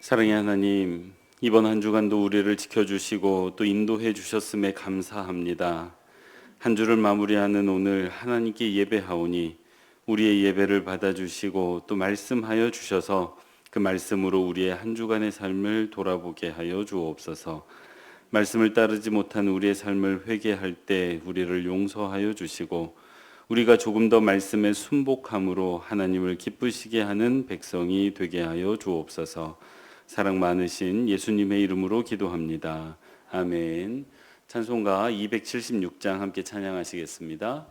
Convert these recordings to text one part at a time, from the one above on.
사랑의 하나님, 이번 한 주간도 우리를 지켜주시고 또 인도해 주셨음에 감사합니다. 한 주를 마무리하는 오늘 하나님께 예배하오니 우리의 예배를 받아주시고 또 말씀하여 주셔서 그 말씀으로 우리의 한 주간의 삶을 돌아보게 하여 주옵소서. 말씀을 따르지 못한 우리의 삶을 회개할 때 우리를 용서하여 주시고 우리가 조금 더 말씀에 순복함으로 하나님을 기쁘시게 하는 백성이 되게 하여 주옵소서. 사랑 많으신 예수님의 이름으로 기도합니다. 아멘. 찬송가 276장 함께 찬양하시겠습니다.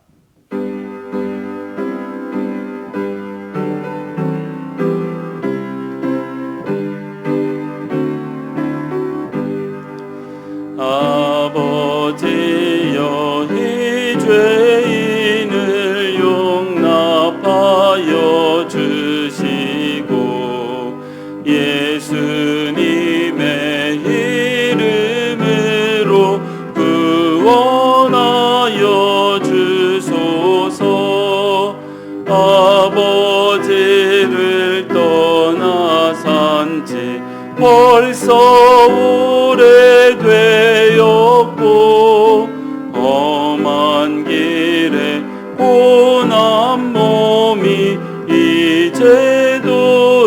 아버지여 이 죄인을 용납하여 주시고 예수님의 이름으로 구원하여 주소서. 아버지를 떠나 산지 벌써 오래되었고 험한 길에 고난 몸이 이제 돌아옵니다.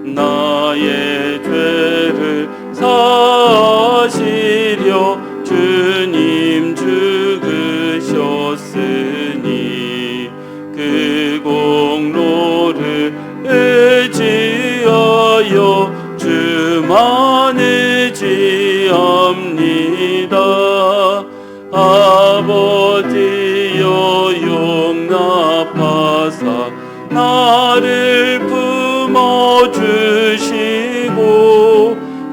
나의 죄를 사시려 주님 죽으셨으니 그 공로를 의지하여 주만 의지합니다. 아버지여 용납하사 나를 품어주시고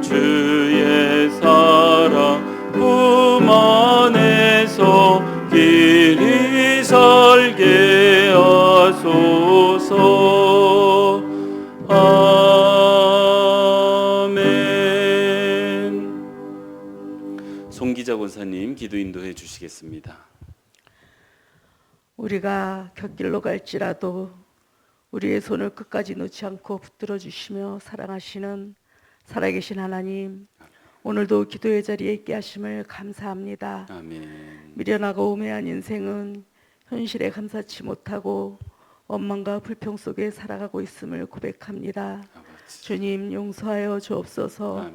주의 사랑 품 안에서 길이 살게 하소서. 아멘. 송기자 권사님 기도 인도해 주시겠습니다. 우리가 곁길로 갈지라도 우리의 손을 끝까지 놓지 않고 붙들어 주시며 사랑하시는 살아계신 하나님, 오늘도 기도의 자리에 있게 하심을 감사합니다. 아멘. 미련하고 우매한 인생은 현실에 감사치 못하고 원망과 불평 속에 살아가고 있음을 고백합니다. 아버지. 주님 용서하여 주옵소서. 아멘.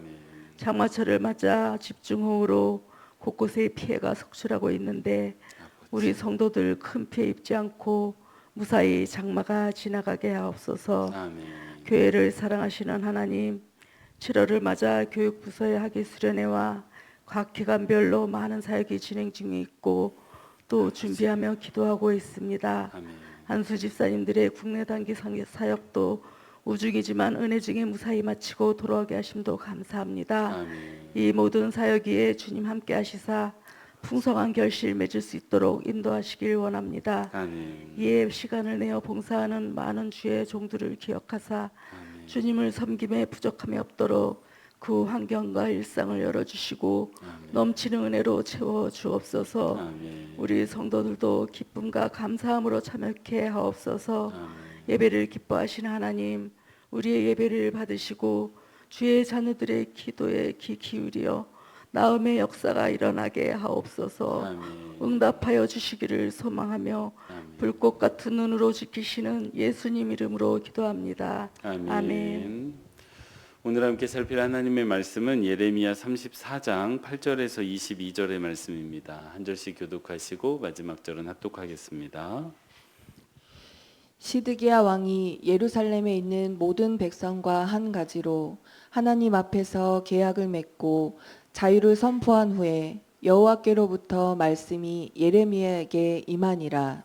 장마철을 맞아 집중호우로 곳곳에 피해가 속출하고 있는데 우리 성도들 큰 피해 입지 않고 무사히 장마가 지나가게 하옵소서. 아멘. 교회를 사랑하시는 하나님, 7월을 맞아 교육부서의 학예 수련회와 각 기관별로 많은 사역이 진행 중에 있고 또 준비하며 기도하고 있습니다. 아멘. 한수 집사님들의 국내 단기 사역도 우중이지만 은혜 중에 무사히 마치고 돌아오게 하심도 감사합니다. 아멘. 이 모든 사역에 주님 함께 하시사 풍성한 결실 맺을 수 있도록 인도하시길 원합니다. 아멘. 이에 시간을 내어 봉사하는 많은 주의 종들을 기억하사 아멘. 주님을 섬김에 부족함이 없도록 그 환경과 일상을 열어주시고 아멘. 넘치는 은혜로 채워 주옵소서. 아멘. 우리 성도들도 기쁨과 감사함으로 참여케 하옵소서. 아멘. 예배를 기뻐하시는 하나님, 우리의 예배를 받으시고 주의 자녀들의 기도에 귀 기울여 나음의 역사가 일어나게 하옵소서. 아멘. 응답하여 주시기를 소망하며 아멘. 불꽃 같은 눈으로 지키시는 예수님 이름으로 기도합니다. 아멘. 아멘. 오늘 함께 살필 하나님의 말씀은 예레미야 34장 8절에서 22절의 말씀입니다. 한 절씩 교독하시고 마지막 절은 합독하겠습니다. 시드기야 왕이 예루살렘에 있는 모든 백성과 한 가지로 하나님 앞에서 계약을 맺고 자유를 선포한 후에 여호와께로부터 말씀이 예레미야에게 임하니라.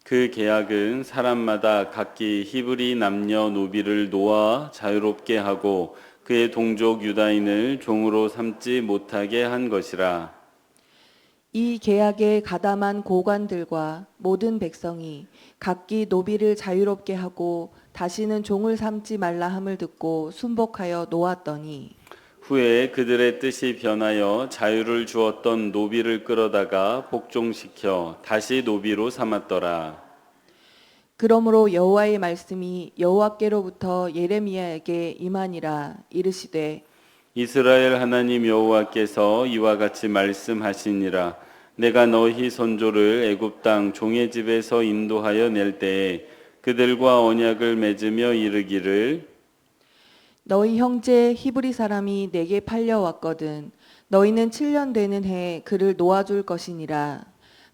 그 계약은 사람마다 각기 히브리 남녀 노비를 놓아 자유롭게 하고 그의 동족 유다인을 종으로 삼지 못하게 한 것이라. 이 계약에 가담한 고관들과 모든 백성이 각기 노비를 자유롭게 하고 다시는 종을 삼지 말라 함을 듣고 순복하여 놓았더니 후에 그들의 뜻이 변하여 자유를 주었던 노비를 끌어다가 복종시켜 다시 노비로 삼았더라. 그러므로 여호와의 말씀이 여호와께로부터 예레미야에게 임하니라. 이르시되 이스라엘 하나님 여호와께서 이와 같이 말씀하시니라. 내가 너희 선조를 애굽 땅 종의 집에서 인도하여 낼 때에 그들과 언약을 맺으며 이르기를 너희 형제 히브리 사람이 내게 팔려왔거든. 너희는 7년 되는 해에 그를 놓아줄 것이니라.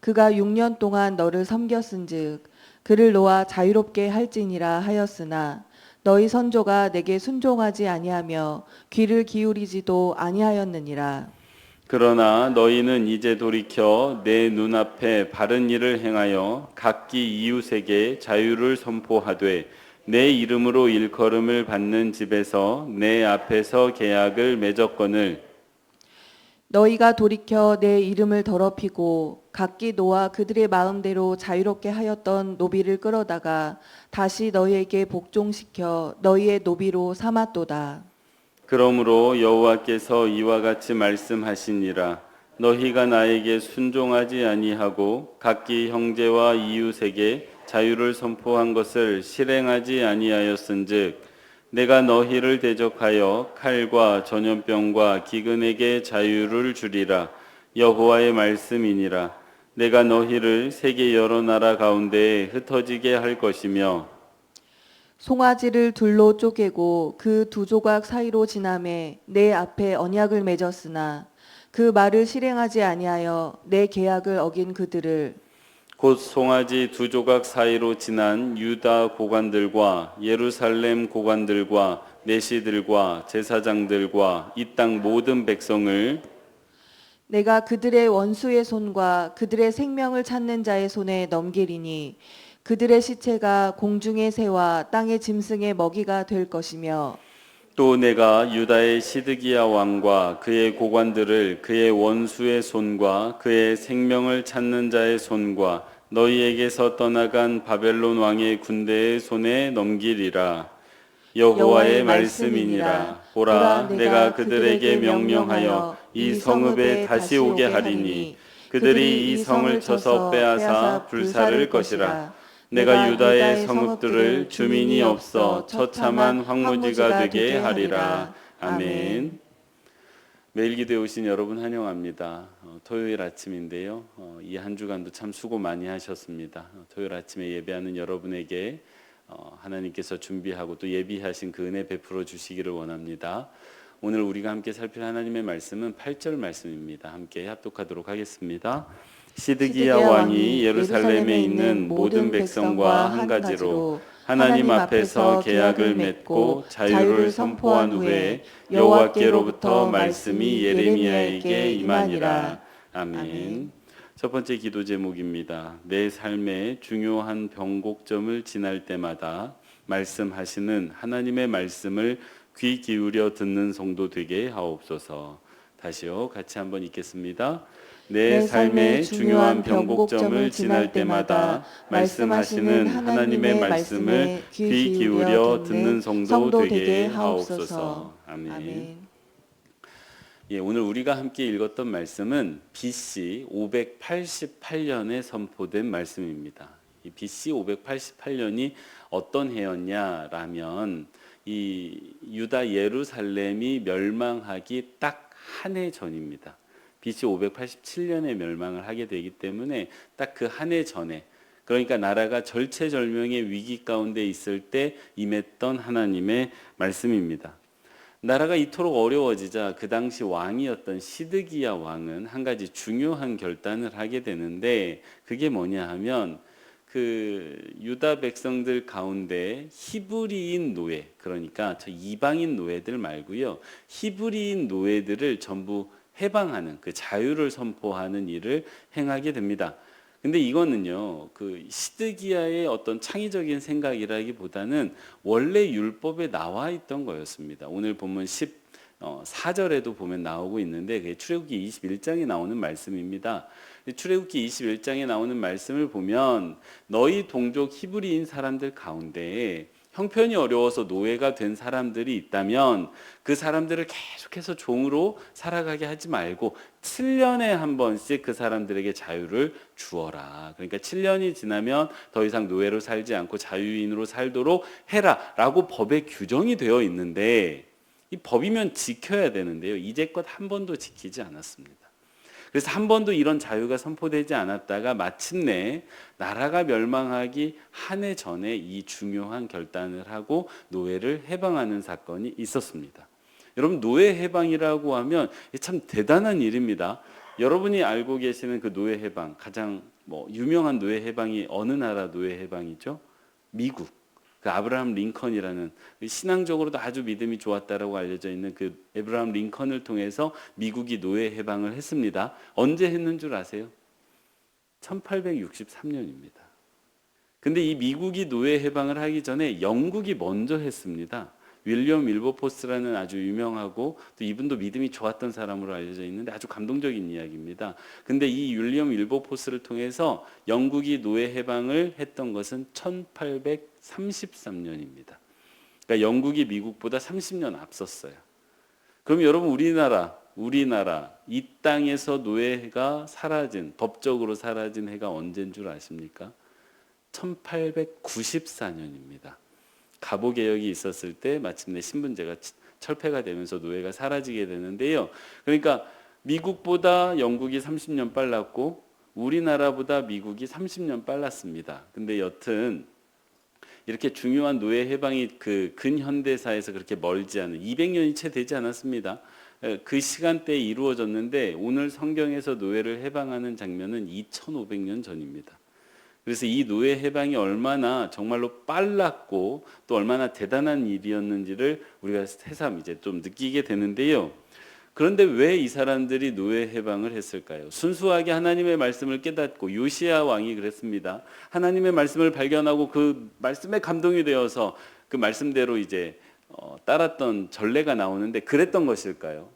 그가 6년 동안 너를 섬겼은즉 그를 놓아 자유롭게 할지니라 하였으나 너희 선조가 내게 순종하지 아니하며 귀를 기울이지도 아니하였느니라. 그러나 너희는 이제 돌이켜 내 눈앞에 바른 일을 행하여 각기 이웃에게 자유를 선포하되 내 이름으로 일컬음을 받는 집에서 내 앞에서 계약을 맺었거늘 너희가 돌이켜 내 이름을 더럽히고 각기 놓아 그들의 마음대로 자유롭게 하였던 노비를 끌어다가 다시 너희에게 복종시켜 너희의 노비로 삼았도다. 그러므로 여호와께서 이와 같이 말씀하시니라. 너희가 나에게 순종하지 아니하고 각기 형제와 이웃에게 자유를 선포한 것을 실행하지 아니하였은즉 내가 너희를 대적하여 칼과 전염병과 기근에게 자유를 주리라. 여호와의 말씀이니라. 내가 너희를 세계 여러 나라 가운데에 흩어지게 할 것이며 송아지를 둘로 쪼개고 그 두 조각 사이로 지나매 내 앞에 언약을 맺었으나 그 말을 실행하지 아니하여 내 계약을 어긴 그들을 곧 송아지 두 조각 사이로 지난 유다 고관들과 예루살렘 고관들과 내시들과 제사장들과 이 땅 모든 백성을 내가 그들의 원수의 손과 그들의 생명을 찾는 자의 손에 넘기리니 그들의 시체가 공중의 새와 땅의 짐승의 먹이가 될 것이며 또 내가 유다의 시드기야 왕과 그의 고관들을 그의 원수의 손과 그의 생명을 찾는 자의 손과 너희에게서 떠나간 바벨론 왕의 군대의 손에 넘기리라. 여호와의 말씀이니라. 보라, 내가 그들에게 명령하여 이 성읍에 다시 오게 하리니 그들이 이 성을 쳐서 빼앗아 불사를 것이라. 내가 유다의 성읍들을 주민이 없어 처참한 황무지가 되게 하리라. 아멘. 매일 기도에 오신 여러분 환영합니다. 토요일 아침인데요. 이 한 주간도 참 수고 많이 하셨습니다. 토요일 아침에 예배하는 여러분에게 하나님께서 준비하고 또 예비하신 그 은혜 베풀어 주시기를 원합니다. 오늘 우리가 함께 살필 하나님의 말씀은 8절 말씀입니다. 함께 합독하도록 하겠습니다. 시드기야 왕이 예루살렘에 있는 모든 백성과 한 가지로 하나님 앞에서 계약을 맺고 자유를 선포한 후에 여호와께로부터 말씀이 예레미야에게 임하니라. 아멘. 첫 번째 기도 제목입니다. 내 삶의 중요한 변곡점을 지날 때마다 말씀하시는 하나님의 말씀을 귀 기울여 듣는 성도 되게 하옵소서. 다시요, 같이 한번 읽겠습니다. 내 삶의 중요한 변곡점을 지날 때마다 말씀하시는 하나님의 말씀을 귀 기울여 듣는 성도 되게 하옵소서. 아멘. 예, 오늘 우리가 함께 읽었던 말씀은 BC 588년에 선포된 말씀입니다. 이 BC 588년이 어떤 해였냐라면 이 유다 예루살렘이 멸망하기 딱 한 해 전입니다. BC 587년에 멸망을 하게 되기 때문에 딱 그 한 해 전에, 그러니까 나라가 절체절명의 위기 가운데 있을 때 임했던 하나님의 말씀입니다. 나라가 이토록 어려워지자 그 당시 왕이었던 시드기야 왕은 한 가지 중요한 결단을 하게 되는데, 그게 뭐냐 하면 그 유다 백성들 가운데 히브리인 노예, 그러니까 저 이방인 노예들 말고요, 히브리인 노예들을 전부 해방하는, 그 자유를 선포하는 일을 행하게 됩니다. 근데 이거는요, 그 시드기야의 어떤 창의적인 생각이라기보다는 원래 율법에 나와 있던 거였습니다. 오늘 본문 14절에도 보면 나오고 있는데, 그게 출애굽기 21장에 나오는 말씀입니다. 출애굽기 21장에 나오는 말씀을 보면 너희 동족 히브리인 사람들 가운데 형편이 어려워서 노예가 된 사람들이 있다면 그 사람들을 계속해서 종으로 살아가게 하지 말고 7년에 한 번씩 그 사람들에게 자유를 주어라. 그러니까 7년이 지나면 더 이상 노예로 살지 않고 자유인으로 살도록 해라라고 법에 규정이 되어 있는데, 이 법이면 지켜야 되는데요. 이제껏 한 번도 지키지 않았습니다. 그래서 한 번도 이런 자유가 선포되지 않았다가 마침내 나라가 멸망하기 한 해 전에 이 중요한 결단을 하고 노예를 해방하는 사건이 있었습니다. 여러분, 노예 해방이라고 하면 참 대단한 일입니다. 여러분이 알고 계시는 그 노예 해방, 가장 유명한 노예 해방이 어느 나라 노예 해방이죠? 미국. 그 아브라함 링컨이라는, 신앙적으로도 아주 믿음이 좋았다라고 알려져 있는 그 아브라함 링컨을 통해서 미국이 노예 해방을 했습니다. 언제 했는 줄 아세요? 1863년입니다. 근데 이 미국이 노예 해방을 하기 전에 영국이 먼저 했습니다. 윌리엄 윌버포스라는 아주 유명하고 또 이분도 믿음이 좋았던 사람으로 알려져 있는데 아주 감동적인 이야기입니다. 근데 이 윌리엄 윌버포스를 통해서 영국이 노예 해방을 했던 것은 1833년입니다. 그러니까 영국이 미국보다 30년 앞섰어요. 그럼 여러분, 우리나라 이 땅에서 노예가 사라진, 법적으로 사라진 해가 언제인 줄 아십니까? 1894년입니다. 갑오개혁이 있었을 때 마침내 신분제가 철폐가 되면서 노예가 사라지게 되는데요. 그러니까 미국보다 영국이 30년 빨랐고 우리나라보다 미국이 30년 빨랐습니다. 근데 여튼 이렇게 중요한 노예 해방이 그 근현대사에서 그렇게 멀지 않은 200년이 채 되지 않았습니다. 그 시간대에 이루어졌는데 오늘 성경에서 노예를 해방하는 장면은 2500년 전입니다. 그래서 이 노예 해방이 얼마나 정말로 빨랐고 또 얼마나 대단한 일이었는지를 우리가 새삼 이제 좀 느끼게 되는데요. 그런데 왜 이 사람들이 노예 해방을 했을까요? 순수하게 하나님의 말씀을 깨닫고, 요시야 왕이 그랬습니다. 하나님의 말씀을 발견하고 그 말씀에 감동이 되어서 그 말씀대로 이제 따랐던 전례가 나오는데 그랬던 것일까요?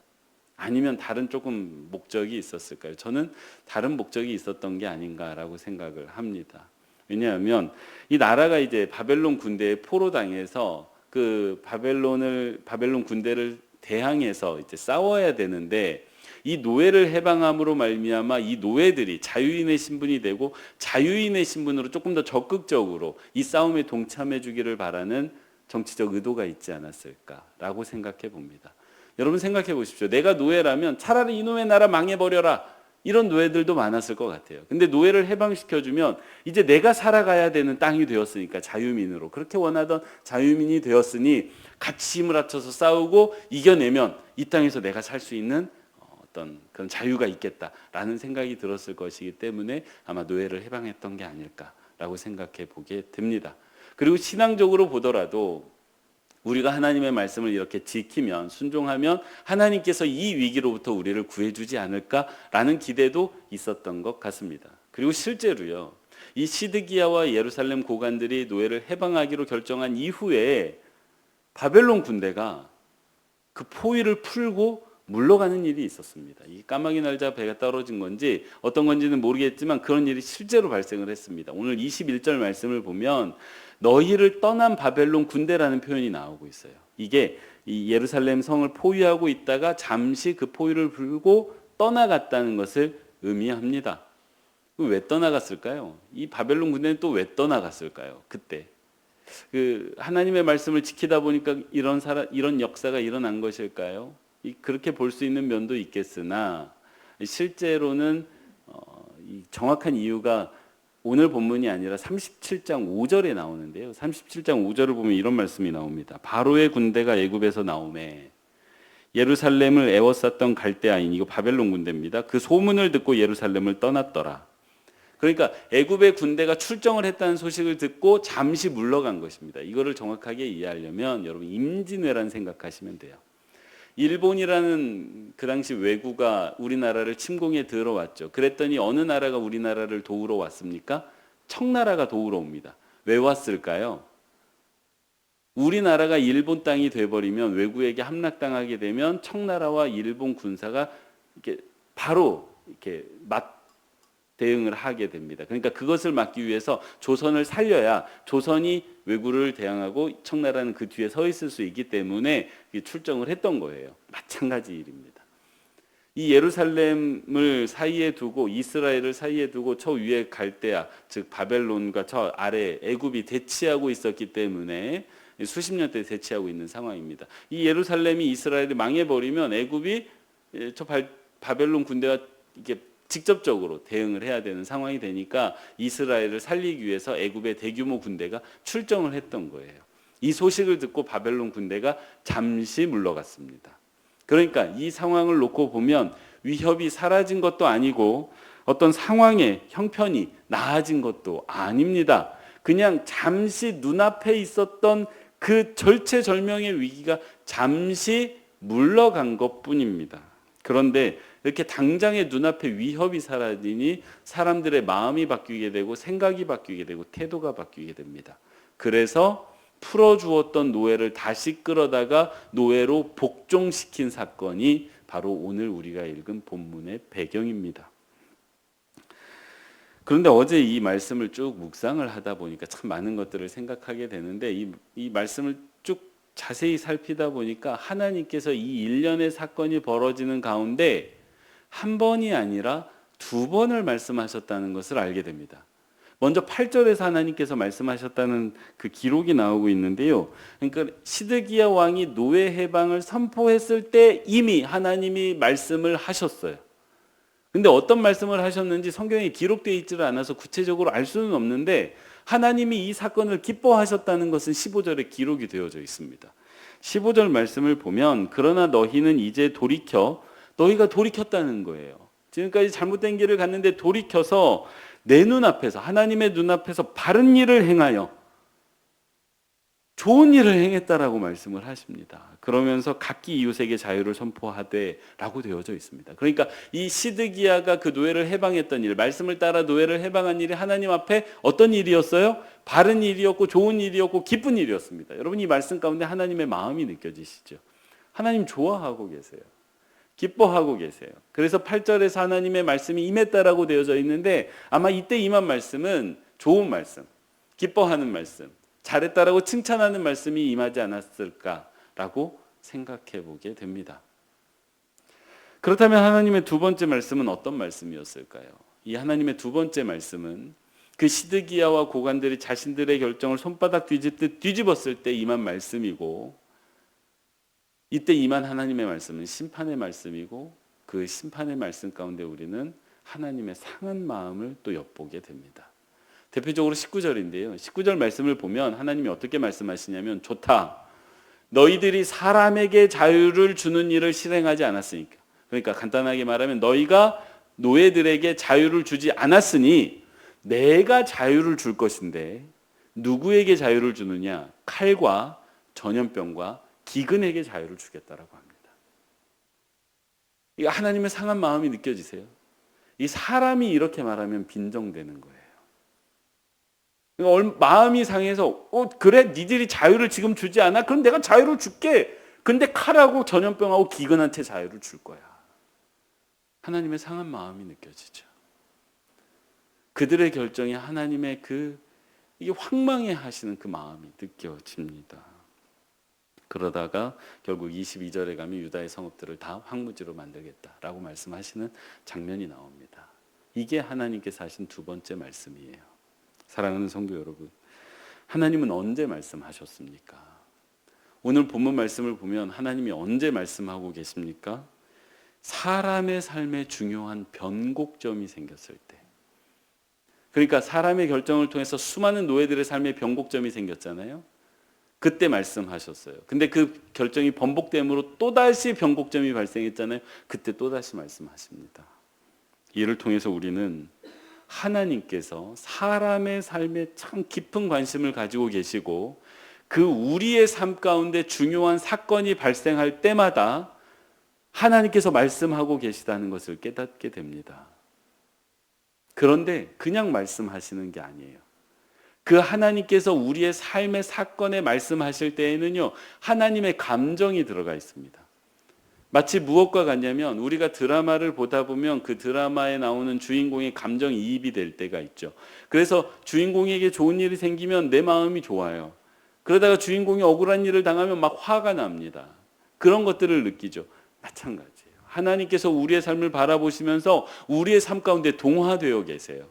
아니면 다른 조금 목적이 있었을까요? 저는 다른 목적이 있었던 게 아닌가라고 생각을 합니다. 왜냐하면 이 나라가 이제 바벨론 군대에 포로당해서 그 바벨론 군대를 대항해서 이제 싸워야 되는데, 이 노예를 해방함으로 말미암아 이 노예들이 자유인의 신분이 되고 자유인의 신분으로 조금 더 적극적으로 이 싸움에 동참해 주기를 바라는 정치적 의도가 있지 않았을까라고 생각해 봅니다. 여러분 생각해 보십시오. 내가 노예라면 차라리 이놈의 나라 망해버려라, 이런 노예들도 많았을 것 같아요. 근데 노예를 해방시켜주면 이제 내가 살아가야 되는 땅이 되었으니까, 자유민으로 그렇게 원하던 자유민이 되었으니 같이 힘을 합쳐서 싸우고 이겨내면 이 땅에서 내가 살 수 있는 어떤 그런 자유가 있겠다라는 생각이 들었을 것이기 때문에 아마 노예를 해방했던 게 아닐까라고 생각해 보게 됩니다. 그리고 신앙적으로 보더라도 우리가 하나님의 말씀을 이렇게 지키면, 순종하면 하나님께서 이 위기로부터 우리를 구해주지 않을까라는 기대도 있었던 것 같습니다. 그리고 실제로요, 이 시드기야와 예루살렘 고관들이 노예를 해방하기로 결정한 이후에 바벨론 군대가 그 포위를 풀고 물러가는 일이 있었습니다. 이 까마귀 날자 배가 떨어진 건지 어떤 건지는 모르겠지만 그런 일이 실제로 발생을 했습니다. 오늘 21절 말씀을 보면 너희를 떠난 바벨론 군대라는 표현이 나오고 있어요. 이게 이 예루살렘 성을 포위하고 있다가 잠시 그 포위를 풀고 떠나갔다는 것을 의미합니다. 왜 떠나갔을까요? 이 바벨론 군대는 또 왜 떠나갔을까요? 그때 그 하나님의 말씀을 지키다 보니까 이런 역사가 일어난 것일까요? 그렇게 볼 수 있는 면도 있겠으나 실제로는 이 정확한 이유가 오늘 본문이 아니라 37장 5절에 나오는데요. 37장 5절을 보면 이런 말씀이 나옵니다. 바로의 군대가 애굽에서 나오매 예루살렘을 에워쌌던 갈대아인, 이거 바벨론 군대입니다. 그 소문을 듣고 예루살렘을 떠났더라. 그러니까 애굽의 군대가 출정을 했다는 소식을 듣고 잠시 물러간 것입니다. 이거를 정확하게 이해하려면 여러분 임진왜란 생각하시면 돼요. 일본이라는 그 당시 왜구가 우리나라를 침공해 들어왔죠. 그랬더니 어느 나라가 우리나라를 도우러 왔습니까? 청나라가 도우러 옵니다. 왜 왔을까요? 우리나라가 일본 땅이 돼버리면, 왜구에게 함락당하게 되면 청나라와 일본 군사가 이렇게 바로 이렇게 대응을 하게 됩니다. 그러니까 그것을 막기 위해서 조선을 살려야 조선이 왜구를 대항하고 청나라는 그 뒤에 서 있을 수 있기 때문에 출정을 했던 거예요. 마찬가지 일입니다. 이 예루살렘을 사이에 두고 이스라엘을 사이에 두고 저 위에 갈대아 즉 바벨론과 저 아래 애굽이 대치하고 있었기 때문에 수십 년대 대치하고 있는 상황입니다. 이 예루살렘이 이스라엘이 망해버리면 애굽이 저 바벨론 군대와 이게 직접적으로 대응을 해야 되는 상황이 되니까 이스라엘을 살리기 위해서 애굽의 대규모 군대가 출정을 했던 거예요. 이 소식을 듣고 바벨론 군대가 잠시 물러갔습니다. 그러니까 이 상황을 놓고 보면 위협이 사라진 것도 아니고 어떤 상황의 형편이 나아진 것도 아닙니다. 그냥 잠시 눈앞에 있었던 그 절체절명의 위기가 잠시 물러간 것뿐입니다. 그런데 이렇게 당장의 눈앞에 위협이 사라지니 사람들의 마음이 바뀌게 되고 생각이 바뀌게 되고 태도가 바뀌게 됩니다. 그래서 풀어주었던 노예를 다시 끌어다가 노예로 복종시킨 사건이 바로 오늘 우리가 읽은 본문의 배경입니다. 그런데 어제 이 말씀을 쭉 묵상을 하다 보니까 참 많은 것들을 생각하게 되는데 이 말씀을 쭉 자세히 살피다 보니까 하나님께서 이 일련의 사건이 벌어지는 가운데 한 번이 아니라 두 번을 말씀하셨다는 것을 알게 됩니다. 먼저 8절에서 하나님께서 말씀하셨다는 그 기록이 나오고 있는데요. 그러니까 시드기야 왕이 노예 해방을 선포했을 때 이미 하나님이 말씀을 하셨어요. 근데 어떤 말씀을 하셨는지 성경에 기록되어 있지를 않아서 구체적으로 알 수는 없는데 하나님이 이 사건을 기뻐하셨다는 것은 15절에 기록이 되어져 있습니다. 15절 말씀을 보면 그러나 너희는 이제 너희가 돌이켰다는 거예요. 지금까지 잘못된 길을 갔는데 돌이켜서 내 눈앞에서 하나님의 눈앞에서 바른 일을 행하여 좋은 일을 행했다라고 말씀을 하십니다. 그러면서 각기 이웃에게 자유를 선포하되 라고 되어져 있습니다. 그러니까 이 시드기야가 그 노예를 해방했던 일, 말씀을 따라 노예를 해방한 일이 하나님 앞에 어떤 일이었어요? 바른 일이었고 좋은 일이었고 기쁜 일이었습니다. 여러분 이 말씀 가운데 하나님의 마음이 느껴지시죠? 하나님 좋아하고 계세요. 기뻐하고 계세요. 그래서 8절에서 하나님의 말씀이 임했다라고 되어져 있는데 아마 이때 임한 말씀은 좋은 말씀, 기뻐하는 말씀, 잘했다라고 칭찬하는 말씀이 임하지 않았을까라고 생각해 보게 됩니다. 그렇다면 하나님의 두 번째 말씀은 어떤 말씀이었을까요? 이 하나님의 두 번째 말씀은 그 시드기야와 고관들이 자신들의 결정을 손바닥 뒤집듯 뒤집었을 때 임한 말씀이고 이때 임한 하나님의 말씀은 심판의 말씀이고 그 심판의 말씀 가운데 우리는 하나님의 상한 마음을 또 엿보게 됩니다. 대표적으로 19절인데요. 19절 말씀을 보면 하나님이 어떻게 말씀하시냐면 좋다. 너희들이 사람에게 자유를 주는 일을 실행하지 않았으니까. 그러니까 간단하게 말하면 너희가 노예들에게 자유를 주지 않았으니 내가 자유를 줄 것인데 누구에게 자유를 주느냐? 칼과 전염병과 기근에게 자유를 주겠다라고 합니다. 이 하나님의 상한 마음이 느껴지세요? 이 사람이 이렇게 말하면 빈정되는 거예요. 그러니까 마음이 상해서 그래 니들이 자유를 지금 주지 않아? 그럼 내가 자유를 줄게. 근데 칼하고 전염병하고 기근한테 자유를 줄 거야. 하나님의 상한 마음이 느껴지죠. 그들의 결정이 하나님의 이게 황망해 하시는 그 마음이 느껴집니다. 그러다가 결국 22절에 가면 유다의 성읍들을 다 황무지로 만들겠다라고 말씀하시는 장면이 나옵니다. 이게 하나님께서 하신 두 번째 말씀이에요. 사랑하는 성도 여러분, 하나님은 언제 말씀하셨습니까? 오늘 본문 말씀을 보면 하나님이 언제 말씀하고 계십니까? 사람의 삶에 중요한 변곡점이 생겼을 때. 그러니까 사람의 결정을 통해서 수많은 노예들의 삶에 변곡점이 생겼잖아요. 그때 말씀하셨어요. 근데 그 결정이 번복됨으로 또다시 변곡점이 발생했잖아요. 그때 또다시 말씀하십니다. 이를 통해서 우리는 하나님께서 사람의 삶에 참 깊은 관심을 가지고 계시고 그 우리의 삶 가운데 중요한 사건이 발생할 때마다 하나님께서 말씀하고 계시다는 것을 깨닫게 됩니다. 그런데 그냥 말씀하시는 게 아니에요. 그 하나님께서 우리의 삶의 사건에 말씀하실 때에는요, 하나님의 감정이 들어가 있습니다. 마치 무엇과 같냐면 우리가 드라마를 보다 보면 그 드라마에 나오는 주인공의 감정이입이 될 때가 있죠. 그래서 주인공에게 좋은 일이 생기면 내 마음이 좋아요. 그러다가 주인공이 억울한 일을 당하면 막 화가 납니다. 그런 것들을 느끼죠. 마찬가지예요. 하나님께서 우리의 삶을 바라보시면서 우리의 삶 가운데 동화되어 계세요.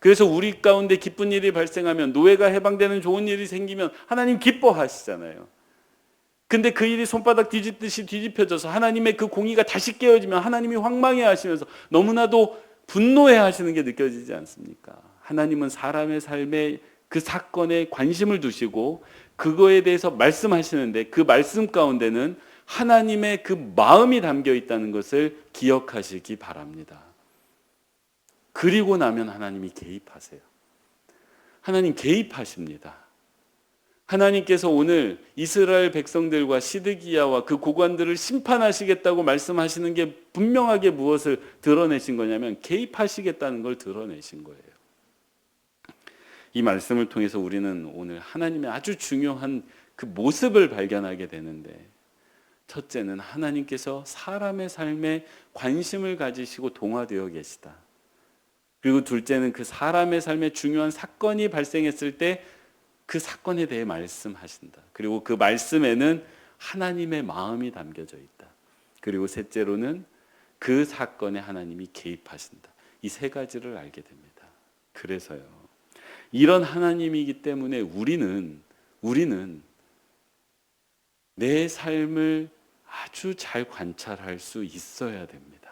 그래서 우리 가운데 기쁜 일이 발생하면, 노예가 해방되는 좋은 일이 생기면 하나님 기뻐하시잖아요. 근데 그 일이 손바닥 뒤집듯이 뒤집혀져서 하나님의 그 공의가 다시 깨어지면 하나님이 황망해 하시면서 너무나도 분노해 하시는 게 느껴지지 않습니까? 하나님은 사람의 삶에 그 사건에 관심을 두시고 그거에 대해서 말씀하시는데 그 말씀 가운데는 하나님의 그 마음이 담겨 있다는 것을 기억하시기 바랍니다. 그리고 나면 하나님이 개입하세요. 하나님 개입하십니다. 하나님께서 오늘 이스라엘 백성들과 시드기야와 그 고관들을 심판하시겠다고 말씀하시는 게 분명하게 무엇을 드러내신 거냐면 개입하시겠다는 걸 드러내신 거예요. 이 말씀을 통해서 우리는 오늘 하나님의 아주 중요한 그 모습을 발견하게 되는데, 첫째는 하나님께서 사람의 삶에 관심을 가지시고 동화되어 계시다. 그리고 둘째는 그 사람의 삶에 중요한 사건이 발생했을 때 그 사건에 대해 말씀하신다. 그리고 그 말씀에는 하나님의 마음이 담겨져 있다. 그리고 셋째로는 그 사건에 하나님이 개입하신다. 이 세 가지를 알게 됩니다. 그래서요, 이런 하나님이기 때문에 우리는 내 삶을 아주 잘 관찰할 수 있어야 됩니다.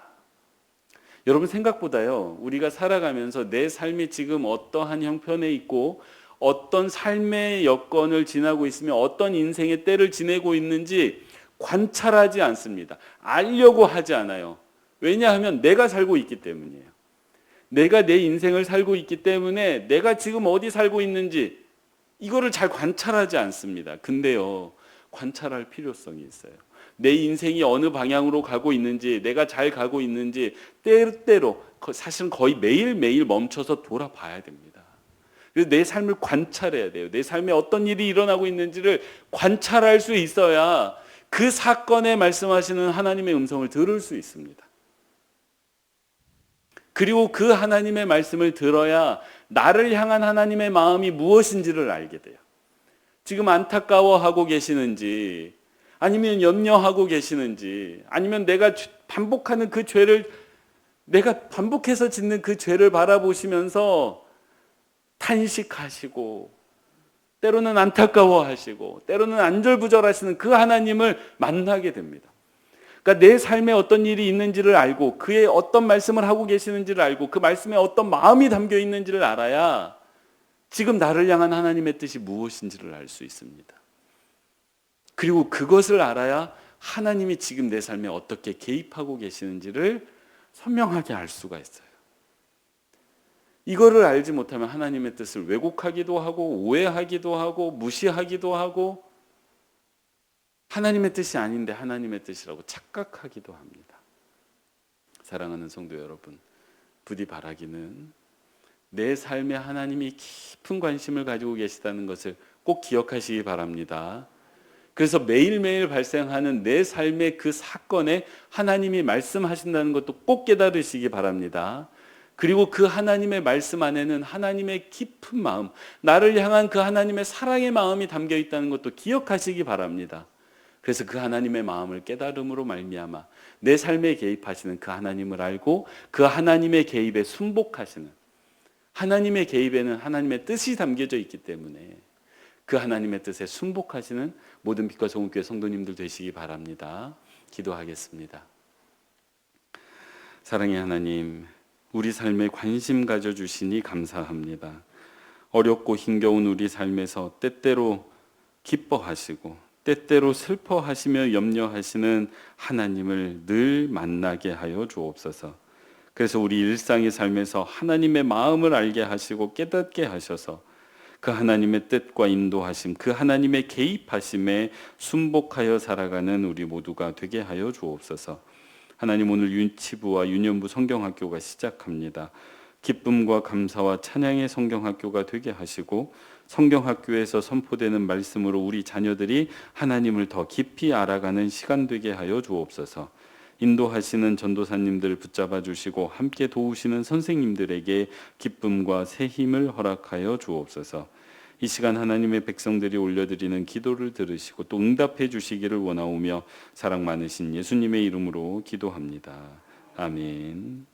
여러분, 생각보다요, 우리가 살아가면서 내 삶이 지금 어떠한 형편에 있고 어떤 삶의 여건을 지나고 있으며 어떤 인생의 때를 지내고 있는지 관찰하지 않습니다. 알려고 하지 않아요. 왜냐하면 내가 살고 있기 때문이에요. 내가 내 인생을 살고 있기 때문에 내가 지금 어디 살고 있는지 이거를 잘 관찰하지 않습니다. 근데요, 관찰할 필요성이 있어요. 내 인생이 어느 방향으로 가고 있는지, 내가 잘 가고 있는지 때때로, 사실은 거의 매일매일 멈춰서 돌아봐야 됩니다. 그래서 내 삶을 관찰해야 돼요. 내 삶에 어떤 일이 일어나고 있는지를 관찰할 수 있어야 그 사건에 말씀하시는 하나님의 음성을 들을 수 있습니다. 그리고 그 하나님의 말씀을 들어야 나를 향한 하나님의 마음이 무엇인지를 알게 돼요. 지금 안타까워하고 계시는지, 아니면 염려하고 계시는지, 아니면 내가 반복하는 그 죄를, 내가 반복해서 짓는 그 죄를 바라보시면서 탄식하시고 때로는 안타까워하시고 때로는 안절부절하시는 그 하나님을 만나게 됩니다. 그러니까 내 삶에 어떤 일이 있는지를 알고 그의 어떤 말씀을 하고 계시는지를 알고 그 말씀에 어떤 마음이 담겨 있는지를 알아야 지금 나를 향한 하나님의 뜻이 무엇인지를 알 수 있습니다. 그리고 그것을 알아야 하나님이 지금 내 삶에 어떻게 개입하고 계시는지를 선명하게 알 수가 있어요. 이거를 알지 못하면 하나님의 뜻을 왜곡하기도 하고 오해하기도 하고 무시하기도 하고 하나님의 뜻이 아닌데 하나님의 뜻이라고 착각하기도 합니다. 사랑하는 성도 여러분, 부디 바라기는 내 삶에 하나님이 깊은 관심을 가지고 계시다는 것을 꼭 기억하시기 바랍니다. 그래서 매일매일 발생하는 내 삶의 그 사건에 하나님이 말씀하신다는 것도 꼭 깨달으시기 바랍니다. 그리고 그 하나님의 말씀 안에는 하나님의 깊은 마음, 나를 향한 그 하나님의 사랑의 마음이 담겨 있다는 것도 기억하시기 바랍니다. 그래서 그 하나님의 마음을 깨달음으로 말미암아 내 삶에 개입하시는 그 하나님을 알고 그 하나님의 개입에 순복하시는, 하나님의 개입에는 하나님의 뜻이 담겨져 있기 때문에 그 하나님의 뜻에 순복하시는 모든 빛과 소금교회 성도님들 되시기 바랍니다. 기도하겠습니다. 사랑의 하나님, 우리 삶에 관심 가져주시니 감사합니다. 어렵고 힘겨운 우리 삶에서 때때로 기뻐하시고 때때로 슬퍼하시며 염려하시는 하나님을 늘 만나게 하여 주옵소서. 그래서 우리 일상의 삶에서 하나님의 마음을 알게 하시고 깨닫게 하셔서 그 하나님의 뜻과 인도하심, 그 하나님의 개입하심에 순복하여 살아가는 우리 모두가 되게 하여 주옵소서. 하나님, 오늘 윤치부와 유년부 성경학교가 시작합니다. 기쁨과 감사와 찬양의 성경학교가 되게 하시고 성경학교에서 선포되는 말씀으로 우리 자녀들이 하나님을 더 깊이 알아가는 시간 되게 하여 주옵소서. 인도하시는 전도사님들 붙잡아 주시고 함께 도우시는 선생님들에게 기쁨과 새 힘을 허락하여 주옵소서. 이 시간 하나님의 백성들이 올려드리는 기도를 들으시고 또 응답해 주시기를 원하오며 사랑 많으신 예수님의 이름으로 기도합니다. 아멘.